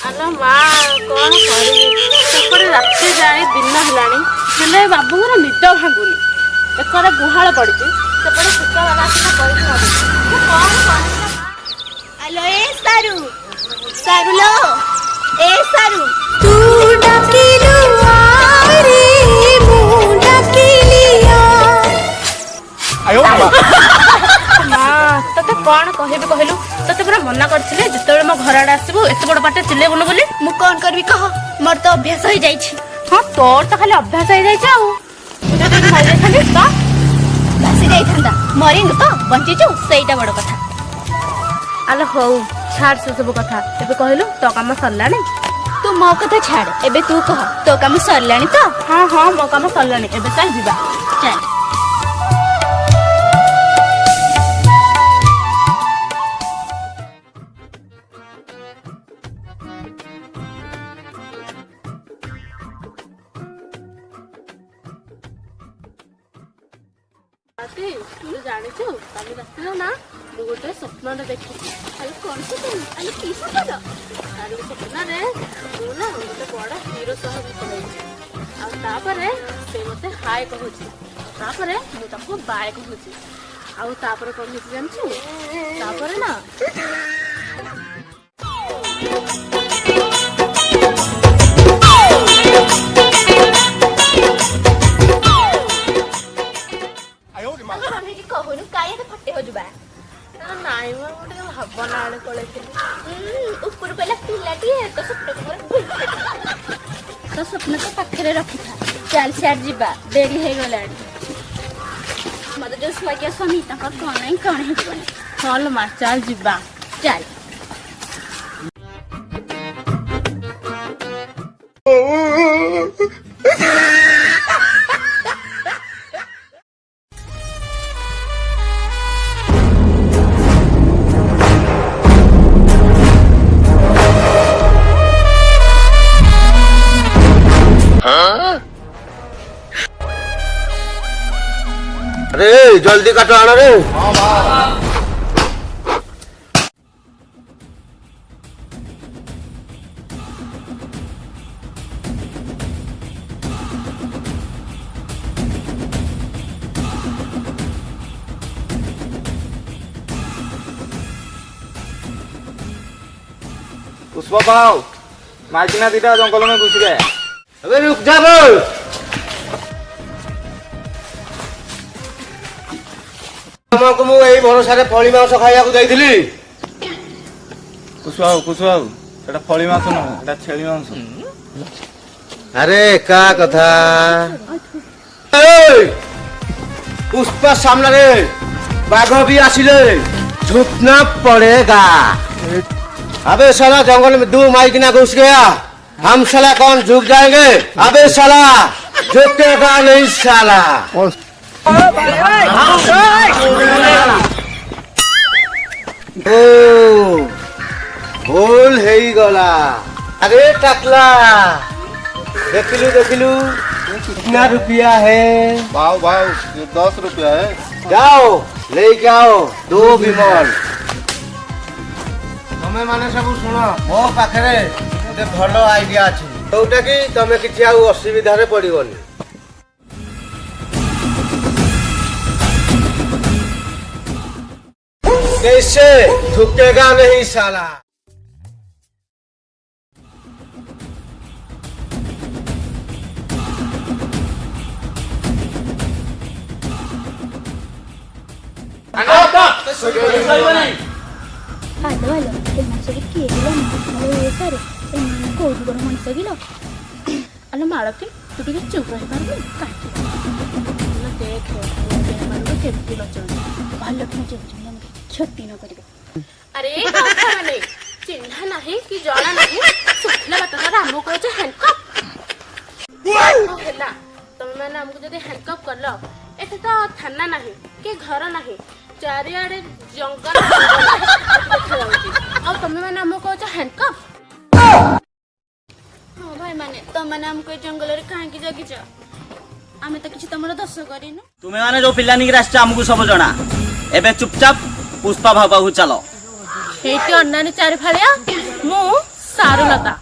ଆଲୋ ମା କଣ କରିବି ସେପଟେ ରାତି ଯାଏ ଦିନ ହେଲାଣି ହେଲେ ବାବୁଙ୍କର ନିଦ ଭାଙ୍ଗୁନି। ଏକରେ ଗୁହାଳ ପଡ଼ିଛି ସେପଟେ ଶୁକ୍ରବାର ଆସିଲା କହିକି ଭାବୁଛି ମୁଁ କଣ କରିବି ନା ମା। ଆଲୋ ଏ ସାରୁ ସାରୁଲୋ ଏ ସାରୁ तू डाकिलु आरे मु डाकिलिया ମା ତତେ କଣ କହିବି କହିଲୁ ତତେ ପୁରା ମନା କରିଥିଲେ ଯେତେବେଳେ ମୋ ଘର ଆଡେ ଆସିବୁ ଏତେ ବଡ ପାଟିରେ ଚିଲେଇବୁନୁ ବୋଲି। ମୁଁ କଣ କରିବି କହ ମୋର ତ ଅଭ୍ୟାସ ହେଇଯାଇଛି। ହଁ ତୋର ତ ଖାଲି ଅଭ୍ୟାସ ହେଇଯାଇଛି ଆଉ ଯଦି ମରିଯାଇଥାନ୍ତି ତ ଭାସି ଯାଇଥାନ୍ତା ମରିନୁ ତ ବଞ୍ଚିଛୁ ସେଇଟା ବଡ କଥା। ଆଲୋ ହଉ ଛାଡ ସେ ସବୁ କଥା ଏବେ କହିଲୁ ତୋ କାମ ସରିଲାଣି? ତୁ ମୋ କଥା ଛାଡ ଏବେ ତୁ କହ ତୋ କାମ ସରିଲାଣି ତ? ହଁ ହଁ ମୋ କାମ ସରିଲାଣି ଏବେ ଚାଲ ଯିବା। ଚାଲ। ତୁ ଜାଣିଛୁ କାଲି ରାତିରେ ନା ମୁଁ ଗୋଟେ ସ୍ୱପ୍ନଟେ ଦେଖିଛି। ଆଲୋ କଣ ସ୍ୱପ୍ନ ଆଲୋ କି ସ୍ୱପ୍ନ? କାଲି ସ୍ୱପ୍ନରେ ମୁଁ ନା ଗୋଟେ ବଡ ହିରୋ ସହ ଭେଟ ହେଇଛି ଆଉ ତାପରେ ସେ ମତେ ହାଏ କହୁଛି ତାପରେ ମୁଁ ତାକୁ ବାଏ କହୁଛି ଆଉ ତାପରେ କଣ ହେଇଛି ଜାଣିଛୁ? ତାପରେ ନା କହୁନୁ କାଇଁ ଏତେ ଫଟେ ହଉ ଯିବା ନାଇଁ ମୁଁ ଟିକେ ଭାବନା ଆଡେ ପଳେଇଥିଲି। ଉପରୁ କହିଲା ପିଲାଟିଏ ତୋ ସ୍ୱପ୍ନକୁ ମୋର ତୋ ସ୍ୱପ୍ନ ତ ପାଖରେ ରଖିଥା ଚାଲ ସିଆଡେ ଯିବା ଡେରି ହେଇଗଲାଣି। ମତେ ଯୋଉ ସ୍ୱାଗିଆ ସ୍ୱାମୀ ତାଙ୍କର କଣ ନାହିଁ କଣ ହେଇଯିବନି। ହଲ ମା ଚାଲ ଯିବା। ଚାଲ। अरे जल्दी काटो आना रे। पुष्पा पाओ माइकिना दीटा जंगल में घुस गए। अबे रुक जा बोल। ଆମକୁ ମୁଁ ଏଇ ଭରସାରେ ଫଳି ମାଂସ ଖାଇବାକୁ ଦେଇଥିଲି। कुशवा ସେଟା ଫଳି ମାଂସ ନୁହଁ ସେଟା ଛେଳି ମାଂସ। अरे का कथा ए, पुष्पा सामने रे बाघ भी आसिले झुकना पड़ेगा। अबे साला जंगल में दो माइकिना घुस गया हम साला कौन झुक जाएंगे? अबे साला झुकेगा नहीं साला। ओ भूल हेई गला। अरे टकला देखिलू कितना रुपया है? भाव ये 10 रुपया है। जाओ लेके आओ 2 विमल। तमे माने सब सुन मो पाखरे गोटे भल आइडिया अछि जोटा कि तमे किछि आउ असुविधा रे पड़िबनी। कैसे झुकेगा नहीं साला। ଆଲୋ ଏମାନେ କିଏ ହେଲେ ସାରୁ ଏମାନେ କୋଉଠି ବଡ଼ ମଣିଷ କିଲୋ। ଆଲୋ ମାଳତୀ ତୁ ଟିକେ ଚୁପ୍ ରହିପାରିବୁ କାହିଁକି? ଦେଖେ ଏମାନଙ୍କୁ କେମିତି ନଚଉଛି ଭଲ କି ଚଳୁଛନ୍ତି ଆମକୁ କ୍ଷତି ନ କରିବେ। ଆରେ ମାନେ ଚିହ୍ନା ନାହିଁ କି ଜଣା ନାହିଁ ଶୁଖିଲା ବାଟରେ ଆମକୁ କହୁଛ ହ୍ୟାଣ୍ଡକପ୍। ହେଲା ତମେ ମାନେ ଆମକୁ ଯଦି ହ୍ୟାଣ୍ଡକପ୍ କଲ ଏଠି ତ ଥାନା ନାହିଁ କି ଘର ନାହିଁ ଚାରିଆଡେ ଜଙ୍ଗଲ ଦେଖାଯାଉଛି ଆଉ ତମେ ମାନେ ଆମକୁ କହୁଛ ହ୍ୟାଣ୍ଡକପ୍। ହଁ ଭାଇ ମାନେ ତମମାନେ ଆମକୁ ଏ ଜଙ୍ଗଲରେ କାହିଁକି ଜଗିଛ? ଆମେ ତ କିଛି ତମର ଦୋଷ କରିନୁ। तुम्हें माने जो पिला निकि आछे हमकु सब जना एबे चुपचाप पुष्पा भाऊ पाखु चलो। ହେଇଠି ଅନାନି ଚାରି ଫାଳିଆ ମୁଁ ସାରୁଲତା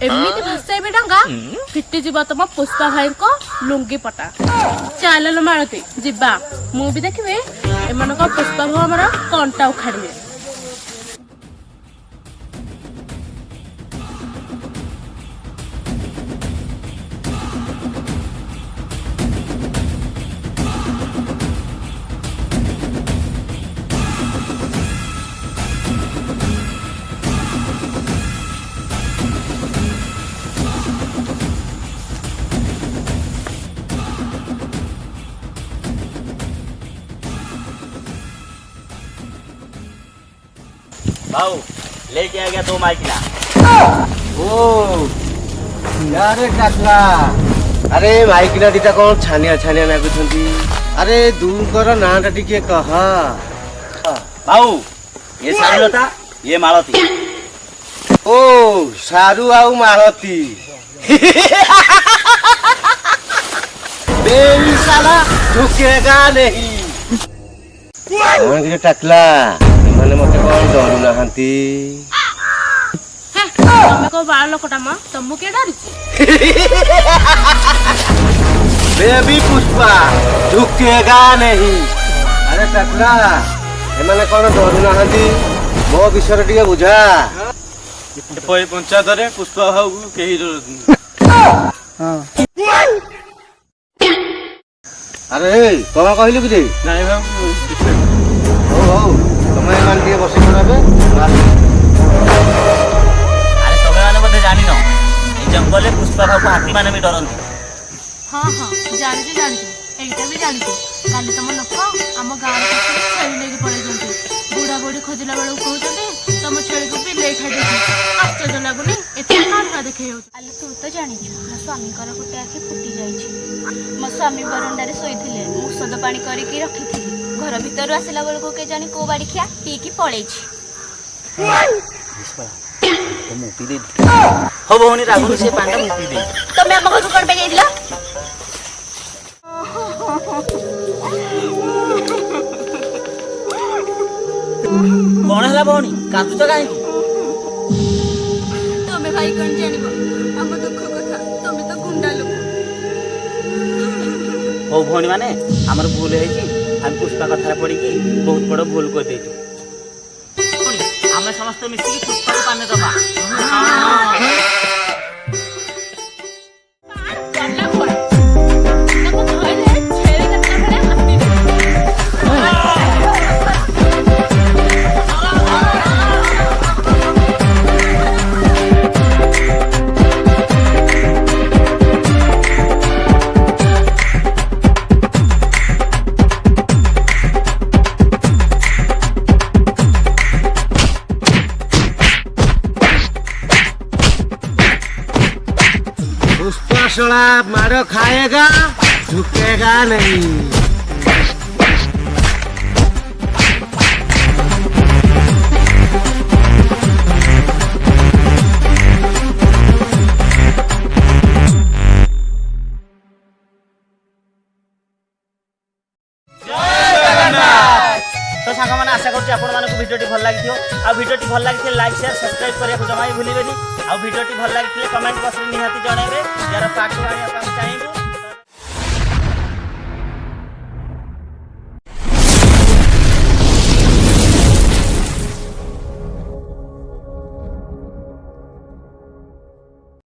ଏମିତି ଭାଷାଇବେ ଡଙ୍ଗା ଫିଟିଯିବ ତମ ପୁଷ୍ପା ଭାଇଙ୍କ ଲୁଙ୍ଗି ପଟା। ଚାଲ ମାଳତୀ ଯିବା, ମୁଁ ବି ଦେଖିବି ଏମାନଙ୍କ ପୁଷ୍ପା ଭାଇ ଆମର କଣ୍ଟା ଉଖାଡ଼ିବେ। भाऊ लेके आ गया 2 माइकिना। ओ यारे टाकला अरे माइकिना दिटा कौन छानिया छानिया नागुछंती। अरे दूकर नाटा टिके कह। भाऊ ये सारुलता ये मालती। ओ सारू आउ मालती बेबी साला झुकेगा नहीं। कौन टाकला ମାନେ ମତେ କଣ ଡରୁ ନାହାନ୍ତି। ତମେ କୋଉ ବାଳ ଲୋକଟା ମ ତମକୁ କିଏ ଡରୁଛି? बेबी पुष्पा झुकेगा नहीं। अरे टाकला एमाने कौन डरू नाहांती मो विषय टिके बुझा। ପଞ୍ଚାୟତରେ ପୁଷ୍ପା ଭାଉକୁ କେହି ଡରନ୍ତି। अरे कौन कहलु कि ନାଇଁ ଭାଉ ହଉ ହଉ ତମେ ଏମାନେ ଟିକେ ବସି ପଡ଼ବେ। अरे तमे माने बोधे जानि न ए जंगल में पुष्पा भाऊ हाथी माने भी डरंती। ହଁ ହଁ ଜାଣିଛୁ ଜାଣିଛୁ ଏଇଟା ବି ଜାଣିଛୁ। କାଲି ତମ ଲୋକ ଆମ ଗାଁରେ ଛେଳି ନେଇକି ପଳେଇଛନ୍ତି। ବୁଢା ବୁଢୀ ଖୋଜିଲା ବେଳକୁ କହୁଛନ୍ତି ତମ ଛେଳିକୁ ବିଲେଇ ଖାଇଦେଇଛି। ଆଶ୍ଚର୍ଯ୍ୟ ଲାଗୁନି ଏତେ କାହା ଦେଖେଇ ହଉଛି। ଆଲେ ତୁ ତ ଜାଣିଛୁ ମୋ ସ୍ୱାମୀଙ୍କର ଗୋଟେ ଆଖି ଫୁଟି ଯାଇଛି। ମୋ ସ୍ୱାମୀ ବରଣ୍ଡାରେ ଶୋଇଥିଲେ, ମୁଁ ଔଷଧ ପାଣି କରିକି ରଖିଥିଲି। ଘର ଭିତରୁ ଆସିଲା ବେଳକୁ କେଜାଣି କୋଉ ବାଡ଼ି ଖିଆ ପିଇକି ପଳେଇଛି। हो भौनी रागुनी से पांडा मुक्ति दे। ତମେ ଆମ ଘରକୁ କଣ ପାଇଁ ଯାଇଥିଲ? कौन है भौनी कांदुच काहे? ତମେ ଭାଇ କଣ ଜାଣିବ ଆମ ଦୁଃଖ କଥା? ତମେ ତ ଗୁଣ୍ଡା ଲୋକ। हो भौनी माने हमर भूल है जी। हम पुष्पा कथा पड़ी की बहुत बड़ भूल कर देछु। हमें समस्त मिसी की पुष्पा को पाने दबा। पुष्पा साला मारो खाएगा झुकेगा नहीं। तो सांग मैंने आशा करुँच आपण मानक भिडियोटी भल लगी आ भिडियोटी भल लगी लाइक शेयर सब्सक्राइब करने को जमा भी भूलें। आ भिडियोटी भल लगी कमेंट बॉक्स में निहाती जनइबे यार पार्ट